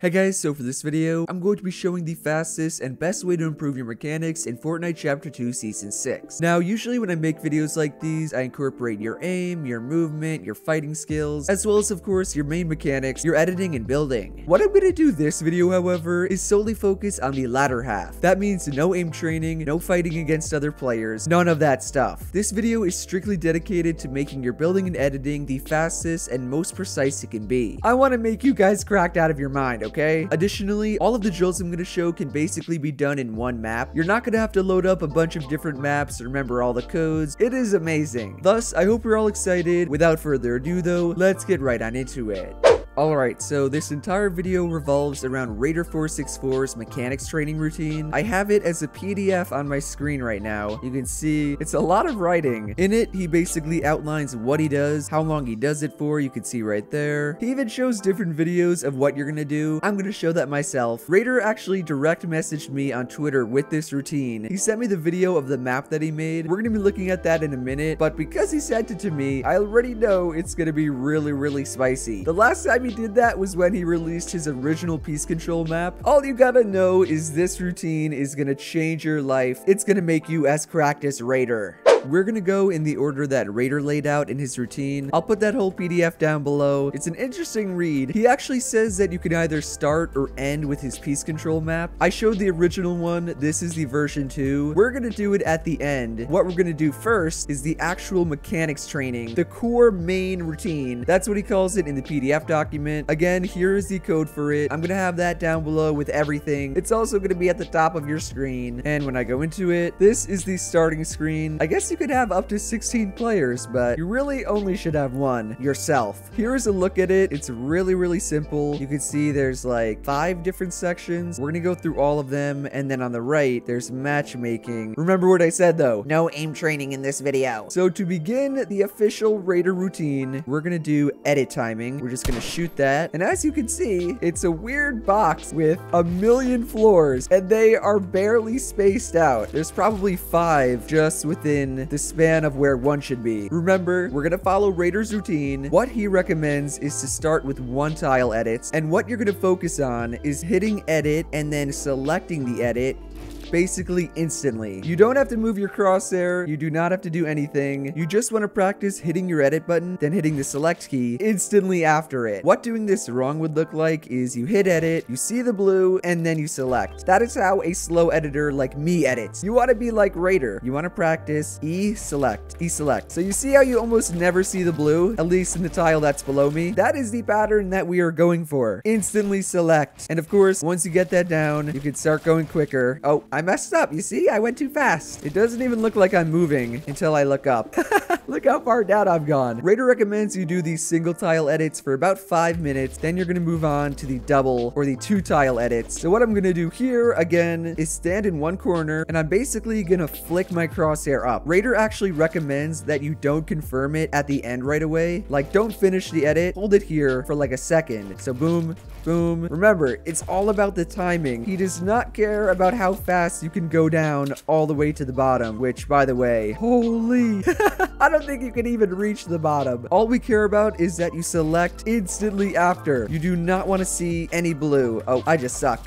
Hey guys, so for this video, I'm going to be showing the fastest and best way to improve your mechanics in Fortnite Chapter 2 Season 6. Now, usually when I make videos like these, I incorporate your aim, your movement, your fighting skills, as well as of course your main mechanics, your editing and building. What I'm going to do this video, however, is solely focus on the latter half. That means no aim training, no fighting against other players, none of that stuff. This video is strictly dedicated to making your building and editing the fastest and most precise it can be. I want to make you guys cracked out of your mind, okay? Additionally, all of the drills I'm going to show can basically be done in one map. You're not going to have to load up a bunch of different maps to remember all the codes. It is amazing. Thus, I hope you're all excited. Without further ado though, let's get right on into it. Alright, so this entire video revolves around Raider464's mechanics training routine. I have it as a PDF on my screen right now. You can see it's a lot of writing. In it, he basically outlines what he does, how long he does it for, you can see right there. He even shows different videos of what you're gonna do. I'm gonna show that myself. Raider actually direct messaged me on Twitter with this routine. He sent me the video of the map that he made. We're gonna be looking at that in a minute, but because he sent it to me, I already know it's gonna be really spicy. The last time he did that was when he released his original Peace Control map. All you gotta know is this routine is gonna change your life. It's gonna make you as cracked as Raider. We're gonna go in the order that Raider laid out in his routine. I'll put that whole PDF down below. It's an interesting read. He actually says that you can either start or end with his Peace Control map. I showed the original one. This is the version 2. We're gonna do it at the end. What we're gonna do first is the actual mechanics training, the core main routine. That's what he calls it in the PDF document. Again, here is the code for it. I'm gonna have that down below with everything. It's also gonna be at the top of your screen. And when I go into it, this is the starting screen. I guess you could have up to 16 players, but you really only should have one, yourself. Here is a look at it. It's really simple. You can see there's like 5 different sections. We're gonna go through all of them, and then on the right, there's matchmaking. Remember what I said though, no aim training in this video. So to begin the official Raider routine, we're gonna do edit timing. We're just gonna shoot that, and as you can see, it's a weird box with a million floors, and they are barely spaced out. There's probably 5 just within the span of where one should be. Remember, we're gonna follow Raider's routine. What he recommends is to start with 1 tile edits, and what you're gonna focus on is hitting edit and then selecting the edit basically instantly. You don't have to move your crosshair. You do not have to do anything. You just want to practice hitting your edit button, then hitting the select key instantly after it. What doing this wrong would look like is you hit edit, you see the blue, and then you select. That is how a slow editor like me edits. You want to be like Raider. You want to practice E-select, E-select. So you see how you almost never see the blue, at least in the tile that's below me? That is the pattern that we are going for. Instantly select. And of course, once you get that down, you can start going quicker. Oh, I messed up. You see, I went too fast. It doesn't even look like I'm moving until I look up. Look how far down I've gone. Raider recommends you do these single tile edits for about 5 minutes. Then you're going to move on to the double or the 2 tile edits. So what I'm going to do here again is stand in one corner, and I'm basically going to flick my crosshair up. Raider actually recommends that you don't confirm it at the end right away. Like, don't finish the edit. Hold it here for like a second. So boom, boom. Remember, it's all about the timing. He does not care about how fast you can go down all the way to the bottom, which, by the way, holy, I don't think you can even reach the bottom. All we care about is that you select instantly after. You do not want to see any blue. Oh, I just suck.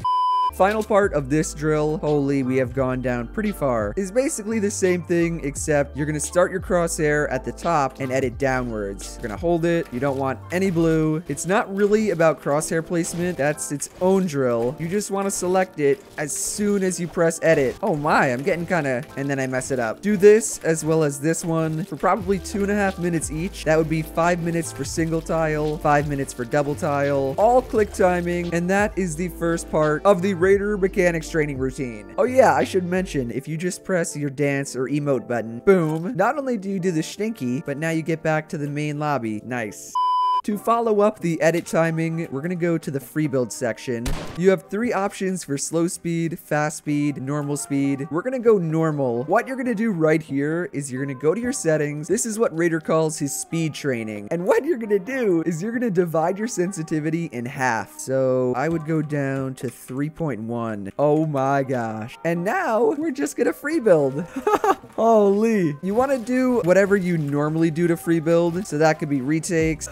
Final part of this drill, holy, we have gone down pretty far, is basically the same thing, except you're going to start your crosshair at the top and edit downwards. You're going to hold it. You don't want any blue. It's not really about crosshair placement. That's its own drill. You just want to select it as soon as you press edit. Oh my, I'm getting kind of, and then I mess it up. Do this as well as this one for probably 2.5 minutes each. That would be 5 minutes for single tile, 5 minutes for double tile, all click timing, and that is the first part of the Raider mechanics training routine. Oh yeah, I should mention, if you just press your dance or emote button, boom, not only do you do the stinky, but now you get back to the main lobby. Nice. To follow up the edit timing, we're gonna go to the free build section. You have 3 options for slow speed, fast speed, normal speed. We're gonna go normal. What you're gonna do right here is you're gonna go to your settings. This is what Raider calls his speed training. And what you're gonna do is you're gonna divide your sensitivity in half. So I would go down to 3.1. Oh my gosh. And now we're just gonna free build. Holy. You wanna do whatever you normally do to free build. So that could be retakes.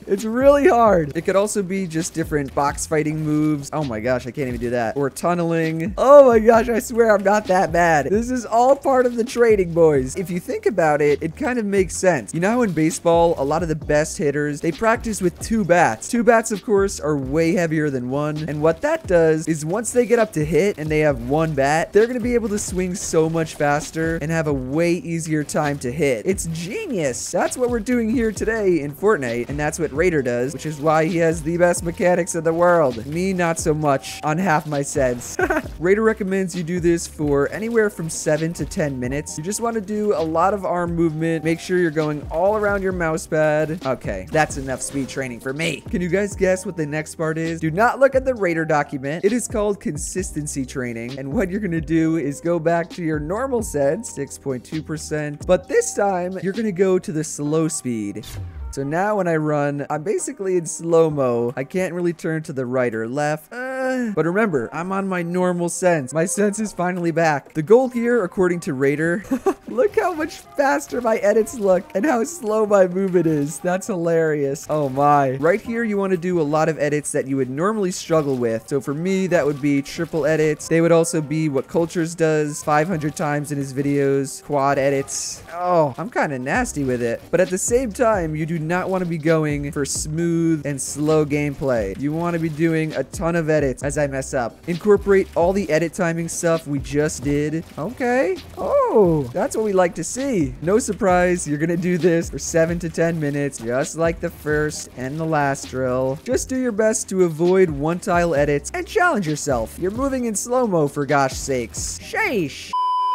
It's really hard. It could also be just different box fighting moves. Oh my gosh, I can't even do that. Or tunneling. Oh my gosh, I swear I'm not that bad. This is all part of the training, boys. If you think about it, it kind of makes sense. You know how in baseball, a lot of the best hitters, they practice with 2 bats. 2 bats, of course, are way heavier than 1. And what that does is once they get up to hit and they have 1 bat, they're going to be able to swing so much faster and have a way easier time to hit. It's genius. That's what we're doing here today in Fortnite, and that's what Raider does, which is why he has the best mechanics in the world. Me, not so much on half my sense. Raider recommends you do this for anywhere from 7 to 10 minutes. You just want to do a lot of arm movement. Make sure you're going all around your mouse pad. Okay, that's enough speed training for me. Can you guys guess what the next part is? Do not look at the Raider document. It is called consistency training, and what you're going to do is go back to your normal sense, 6.2%, but this time you're going to go to the slow speed. So now when I run, I'm basically in slow-mo. I can't really turn to the right or left. But remember, I'm on my normal sense. My sense is finally back. The goal here, according to Raider, look how much faster my edits look and how slow my movement is. That's hilarious. Oh my. Right here, you want to do a lot of edits that you would normally struggle with. So for me, that would be triple edits. They would also be what Cultures does 500 times in his videos. Quad edits. Oh, I'm kind of nasty with it. But at the same time, you do not want to be going for smooth and slow gameplay. You want to be doing a ton of edits as I mess up. Incorporate all the edit timing stuff we just did. Okay. Oh, that's what we like to see. No surprise, you're gonna do this for 7 to 10 minutes, just like the first and the last drill. Just do your best to avoid one-tile edits and challenge yourself. You're moving in slow-mo, for gosh sakes. Sheesh.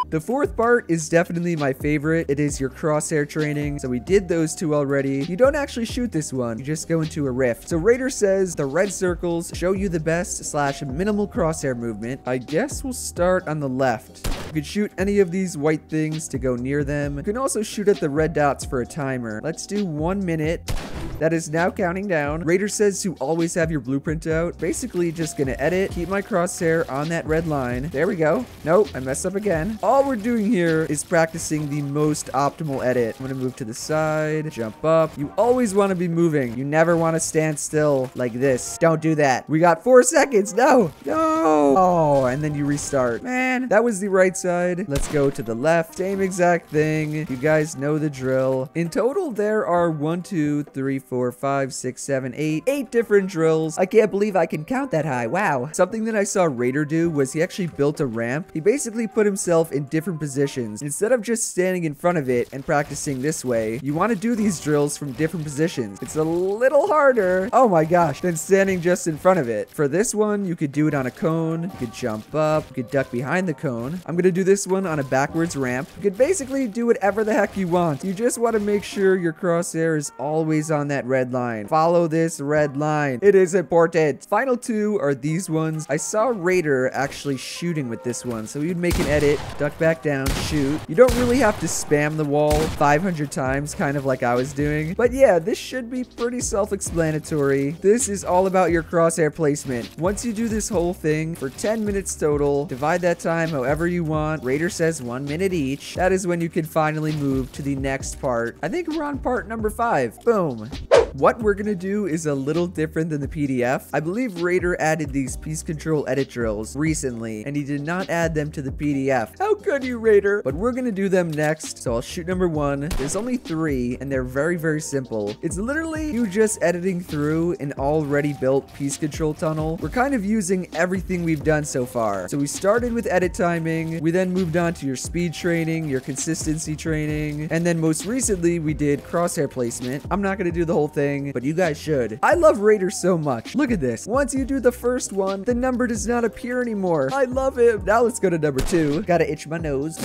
The fourth part is definitely my favorite. It is your crosshair training. So we did those 2 already. You don't actually shoot this one. You just go into a rift. So Raider says the red circles show you the best / minimal crosshair movement. I guess we'll start on the left. You could shoot any of these white things to go near them. You can also shoot at the red dots for a timer. Let's do 1 minute. That is now counting down. Raider says to always have your blueprint out. Basically, just gonna edit, keep my crosshair on that red line. There we go. Nope, I messed up again. All we're doing here is practicing the most optimal edit. I'm gonna move to the side, jump up. You always want to be moving. You never want to stand still like this. Don't do that. We got 4 seconds. No. Oh, and then you restart. Man, that was the right side. Let's go to the left. Same exact thing. You guys know the drill. In total, there are 1, 2, 3, 4, 5, 6, 7, 8 different drills. I can't believe I can count that high. Wow. Something that I saw Raider do was he actually built a ramp. He basically put himself in different positions. Instead of just standing in front of it and practicing this way, you want to do these drills from different positions. It's a little harder, oh my gosh, than standing just in front of it. For this one, you could do it on a cone. You could jump up. You could duck behind the cone. I'm going to do this one on a backwards ramp. You could basically do whatever the heck you want. You just want to make sure your crosshair is always on that red line. Follow this red line. It is important. Final 2 are these ones. I saw Raider actually shooting with this one. So you'd make an edit, duck back down, shoot. You don't really have to spam the wall 500 times, kind of like I was doing. But yeah, this should be pretty self-explanatory. This is all about your crosshair placement. Once you do this whole thing for 10 minutes total, divide that time however you want. Raider says 1 minute each. That is when you can finally move to the next part. I think we're on part number 5. Boom. What we're gonna do is a little different than the PDF. I believe Raider added these piece control edit drills recently, and he did not add them to the PDF. How could you, Raider? But we're gonna do them next, so I'll shoot number 1. There's only 3, and they're very, very simple. It's literally you just editing through an already built piece control tunnel. We're kind of using everything we've done so far. So we started with edit timing, we then moved on to your speed training, your consistency training, and then most recently we did crosshair placement. I'm not gonna do the whole thing, but you guys should. I love Raider so much. Look at this. Once you do the first one, the number does not appear anymore. I love it. Now let's go to number 2. Gotta itch my nose.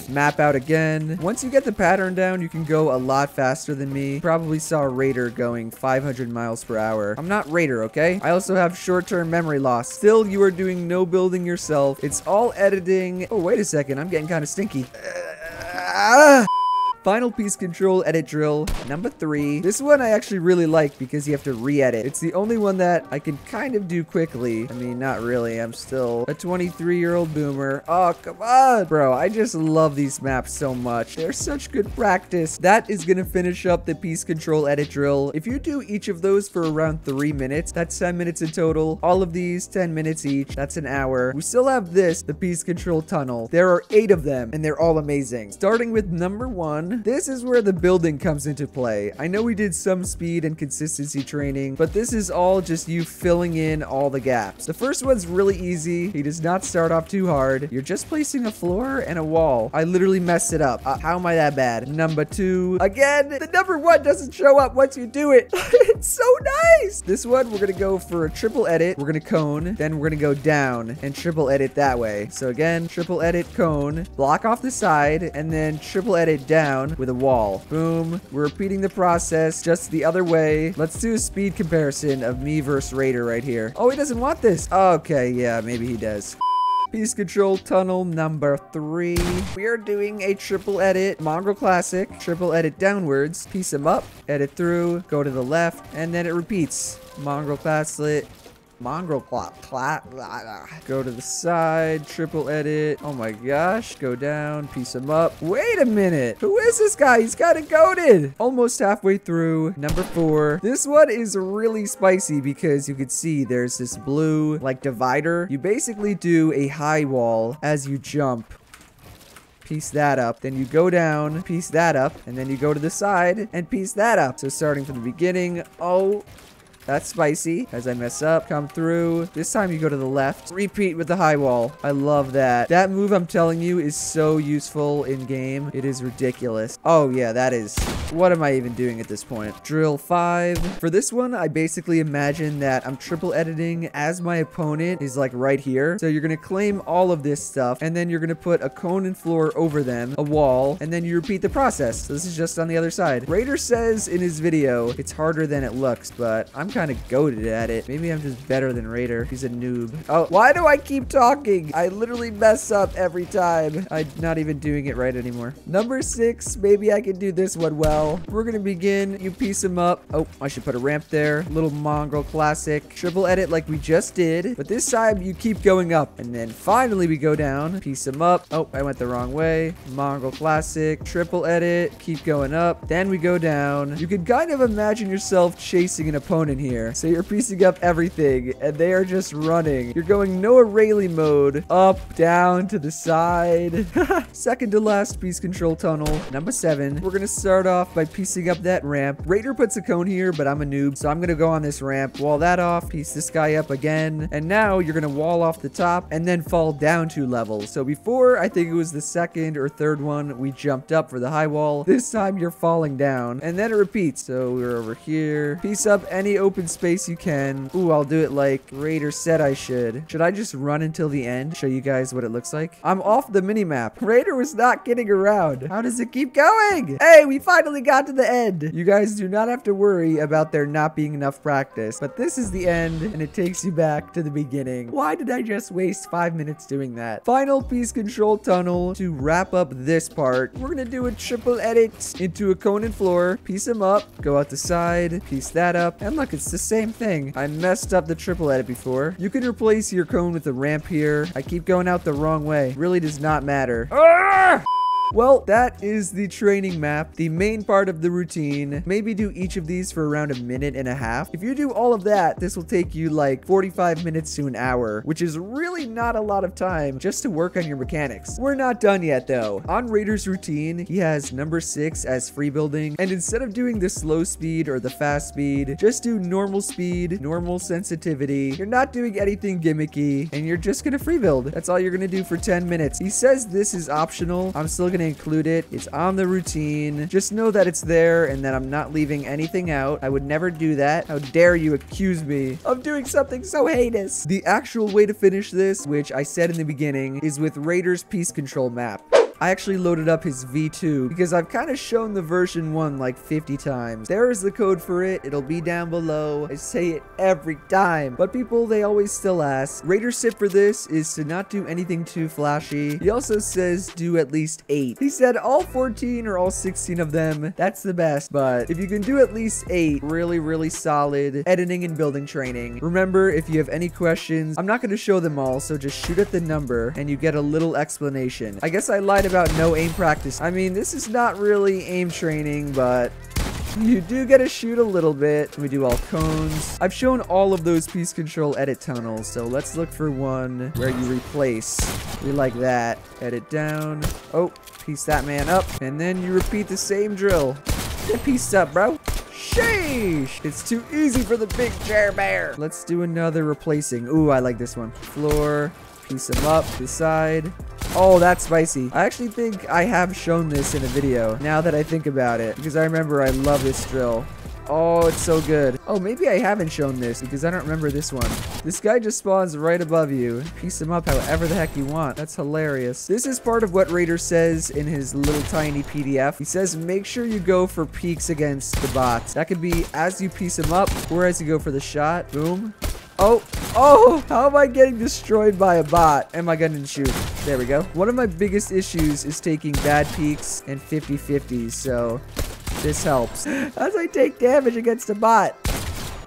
Map out again. Once you get the pattern down, you can go a lot faster than me. Probably saw Raider going 500 miles per hour. I'm not Raider, okay? I also have short-term memory loss. Still, you are doing no building yourself. It's all editing. Oh, wait a second. I'm getting kind of stinky. Final piece control edit drill number 3. This one I actually really like because you have to re-edit. It's the only one that I can kind of do quickly. I mean, not really. I'm still a 23-year-old boomer. Oh, come on. Bro, I just love these maps so much. They're such good practice. That is going to finish up the piece control edit drill. If you do each of those for around 3 minutes, that's 10 minutes in total. All of these 10 minutes each. That's an hour. We still have this, the piece control tunnel. There are 8 of them and they're all amazing. Starting with number 1, this is where the building comes into play. I know we did some speed and consistency training, but this is all just you filling in all the gaps. The first one's really easy. He does not start off too hard. You're just placing a floor and a wall. I literally messed it up. How am I that bad? Number 2, again, the number 1 doesn't show up once you do it. It's so nice. This one, we're gonna go for a triple edit. We're gonna cone, then we're gonna go down and triple edit that way. So again, triple edit cone, block off the side, and then triple edit down with a wall. Boom. We're repeating the process just the other way. Let's do a speed comparison of me versus Raider right here. Oh, he doesn't want this. Okay, yeah, maybe he does. Piece control tunnel number 3. We are doing a triple edit mongrel classic. Triple edit downwards. Piece them up. Edit through. Go to the left. And then it repeats. Mongrel classic. Mongrel go to the side, triple edit. Oh my gosh, go down, piece him up. Wait a minute, who is this guy? He's kind of goated. Almost halfway through. Number 4. This one is really spicy because you can see there's this blue like divider. You basically do a high wall as you jump. Piece that up, then you go down, piece that up, and then you go to the side and piece that up. So starting from the beginning, oh, that's spicy. As I mess up, come through. This time you go to the left. Repeat with the high wall. I love that. That move, I'm telling you, is so useful in game. It is ridiculous. Oh yeah, that is. What am I even doing at this point? Drill 5. For this one, I basically imagine that I'm triple editing as my opponent is like right here. So you're going to claim all of this stuff and then you're going to put a cone and floor over them, a wall, and then you repeat the process. So this is just on the other side. Raider says in his video, it's harder than it looks, but I'm kind of goated at it. Maybe I'm just better than Raider. He's a noob. Oh, why do I keep talking? I literally mess up every time. I'm not even doing it right anymore. Number 6, maybe I can do this one well. We're gonna begin. You piece them up. Oh, I should put a ramp there. Little mongrel classic. Triple edit like we just did. But this time you keep going up. And then finally we go down. Piece them up. Oh, I went the wrong way. Mongrel classic. Triple edit. Keep going up. Then we go down. You can kind of imagine yourself chasing an opponent here. So you're piecing up everything. And they are just running. You're going Noah Rayleigh mode. Up, down, to the side. Second to last piece control tunnel. Number 7. We're gonna start off by piecing up that ramp. Raider puts a cone here, but I'm a noob, so I'm gonna go on this ramp, wall that off, piece this guy up again, and now you're gonna wall off the top and then fall down 2 levels. So before, I think it was the second or third one, we jumped up for the high wall. This time you're falling down, and then it repeats. So we're over here. Piece up any open space you can. Ooh, I'll do it like Raider said I should. Should I just run until the end? Show you guys what it looks like? I'm off the mini-map. Raider was not kidding around. How does it keep going? Hey, we finally got to the end. You guys do not have to worry about there not being enough practice, but this is the end and it takes you back to the beginning. Why did I just waste 5 minutes doing that? Final piece control tunnel to wrap up this part. We're gonna do a triple edit into a cone and floor, piece them up, go out the side, piece that up, and look, it's the same thing. I messed up the triple edit before. You can replace your cone with a ramp here. I keep going out the wrong way. Really does not matter. Ah! Well, that is the training map, the main part of the routine. Maybe do each of these for around 1.5 minutes. If you do all of that, this will take you like 45 minutes to an hour, which is really not a lot of time just to work on your mechanics. We're not done yet though. On Raider's routine, he has number 6 as Freebuilding, and instead of doing the slow speed or the fast speed, just do normal speed, normal sensitivity. You're not doing anything gimmicky, and you're just gonna freebuild. That's all you're gonna do for 10 minutes. He says this is optional. I'm still gonna include it. It's on the routine. Just know that it's there and that I'm not leaving anything out. I would never do that. How dare you accuse me of doing something so heinous? The actual way to finish this, which I said in the beginning, is with Raider's piece control map. I actually loaded up his V2 because I've kind of shown the version 1 like 50 times. There is the code for it. It'll be down below. I say it every time, but people, they always still ask. Raider's tip for this is to not do anything too flashy. He also says do at least 8. He said all 14 or all 16 of them, that's the best, but if you can do at least 8, really solid editing and building training. Remember, if you have any questions, I'm not going to show them all, so just shoot at the number and you get a little explanation. I guess I lied about no aim practice. I mean, this is not really aim training, but you do get to shoot a little bit. We do all cones. I've shown all of those piece control edit tunnels, so let's look for one where you replace. We like that. Edit down. Oh, piece that man up. And then you repeat the same drill. Get pieced up, bro. Sheesh! It's too easy for the big chair bear. Let's do another replacing. Ooh, I like this one. Floor. Piece them up. This side. Oh, that's spicy. I actually think I have shown this in a video, now that I think about it, because I remember I love this drill. Oh, it's so good. Oh, maybe I haven't shown this because I don't remember this one. This guy just spawns right above you. Piece him up however the heck you want. That's hilarious. This is part of what Raider says in his little tiny PDF. He says make sure you go for peeks against the bots. That could be as you piece him up or as you go for the shot. Boom. Oh, how am I getting destroyed by a bot? And my gun didn't shoot. There we go. One of my biggest issues is taking bad peeks and 50-50s, so this helps. As I take damage against a bot.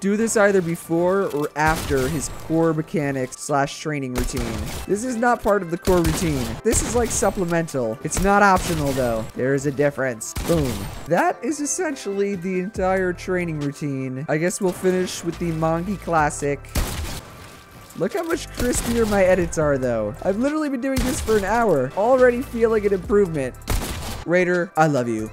Do this either before or after his core mechanics / training routine. This is not part of the core routine. This is like supplemental. It's not optional though. There is a difference. Boom. That is essentially the entire training routine. I guess we'll finish with the Monkey Classic. Look how much crispier my edits are though. I've literally been doing this for an hour. Already feeling an improvement. Raider, I love you.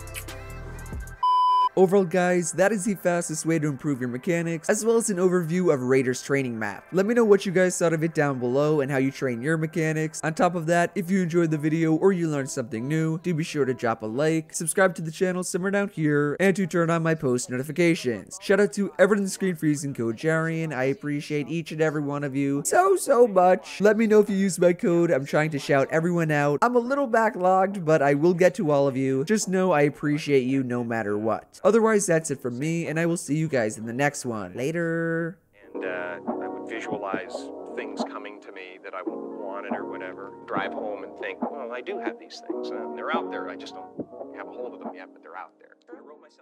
Overall, guys, that is the fastest way to improve your mechanics, as well as an overview of Raider's training map. Let me know what you guys thought of it down below and how you train your mechanics. On top of that, if you enjoyed the video or you learned something new, do be sure to drop a like, subscribe to the channel somewhere down here, and to turn on my post notifications. Shout out to everyone in the screen for using code JERIan. I appreciate each and every one of you so much. Let me know if you use my code. I'm trying to shout everyone out. I'm a little backlogged, but I will get to all of you. Just know I appreciate you no matter what. Otherwise, that's it from me, and I will see you guys in the next one. Later. And I would visualize things coming to me that I wanted or whatever. Drive home and think, well, I do have these things. They're out there. I just don't have a hold of them yet, but they're out there. I wrote myself